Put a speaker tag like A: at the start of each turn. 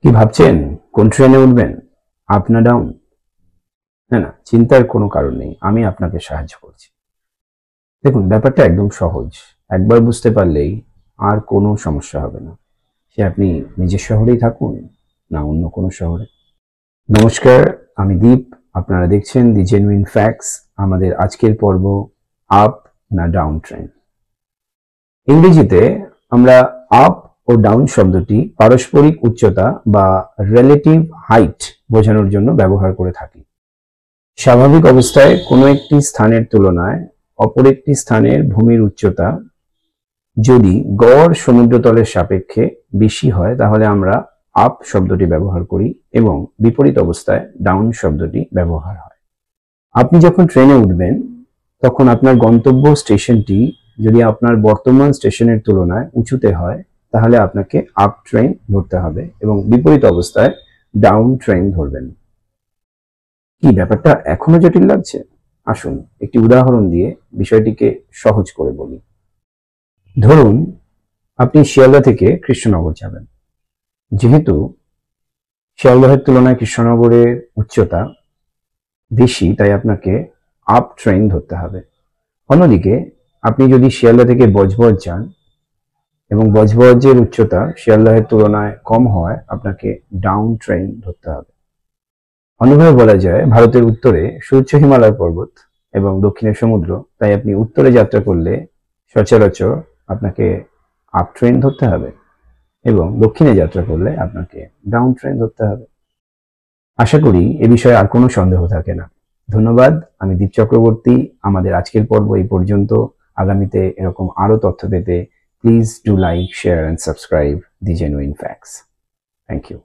A: কি ভাবছেন কোন ট্রেনে উঠবেন? আপ না ডাউন? না, চিন্তার কোনো কারণ নেই, আমি আপনাকে সাহায্য করছি। দেখুন, ব্যাপারটা একদম সহজ। একবার বুঝতে পারলেই আর কোনো সমস্যা হবে না। সে আপনি নিজের শহরেই থাকুন না অন্য কোনো শহরে। নমস্কার, আমি দীপ। আপনারা দেখছেন দি জেনুইন ফ্যাক্টস। আমাদের আজকের পর্ব, আপ না ডাউন ট্রেন। ইংরেজিতে আমরা আপ ও ডাউন শব্দটি পারস্পরিক উচ্চতা বা রিলেটিভ হাইট বোঝানোর জন্য ব্যবহার করে থাকি। স্বাভাবিক অবস্থায় কোনো একটি স্থানের তুলনায় অপর একটি স্থানের ভূমির উচ্চতা যদি গড় সমুদ্রতলের সাপেক্ষে বেশি হয় তাহলে আমরা আপ শব্দটি ব্যবহার করি এবং বিপরীত অবস্থায় ডাউন শব্দটি ব্যবহার হয়। আপনি যখন ট্রেনে উঠবেন তখন আপনার গন্তব্য স্টেশনটি যদি আপনার বর্তমান স্টেশনের তুলনায় উঁচুতে হয় তাহলে আপনাকে আপ ট্রেন ধরতে হবে এবং বিপরীত অবস্থায় ডাউন ট্রেন ধরবেন। কি ব্যাপারটা এখনো জটিল লাগছে? আসুন একটি উদাহরণ দিয়ে বিষয়টিকে সহজ করে বলি। ধরুন আপনি শিয়ালদা থেকে কৃষ্ণনগর যাবেন। যেহেতু শিয়ালদহের তুলনায় কৃষ্ণনগরের উচ্চতা বেশি তাই আপনাকে আপ ট্রেন ধরতে হবে। অন্যদিকে আপনি যদি শিয়ালদা থেকে বজবজ যান এবং বজবজের উচ্চতা শিয়ালদহের তুলনায় কম হয় আপনাকে ডাউন ট্রেন ধরতে হবে। অন্যভাবে বলা যায়, ভারতের উত্তরে সুউচ্চ হিমালয় পর্বত এবং দক্ষিণে সমুদ্র, তাই আপনি উত্তরে যাত্রা করলে সচরাচর আপনাকে আপ ট্রেন ধরতে হবে এবং দক্ষিণে যাত্রা করলে আপনাকে ডাউন ট্রেন ধরতে হবে। আশা করি এ বিষয়ে আর কোনো সন্দেহ থাকে না। ধন্যবাদ, আমি দীপ চক্রবর্তী। আমাদের আজকের পর্ব এই পর্যন্ত। আগামীতে এরকম আরো তথ্য পেতে please do like, share and subscribe the genuine facts. Thank you.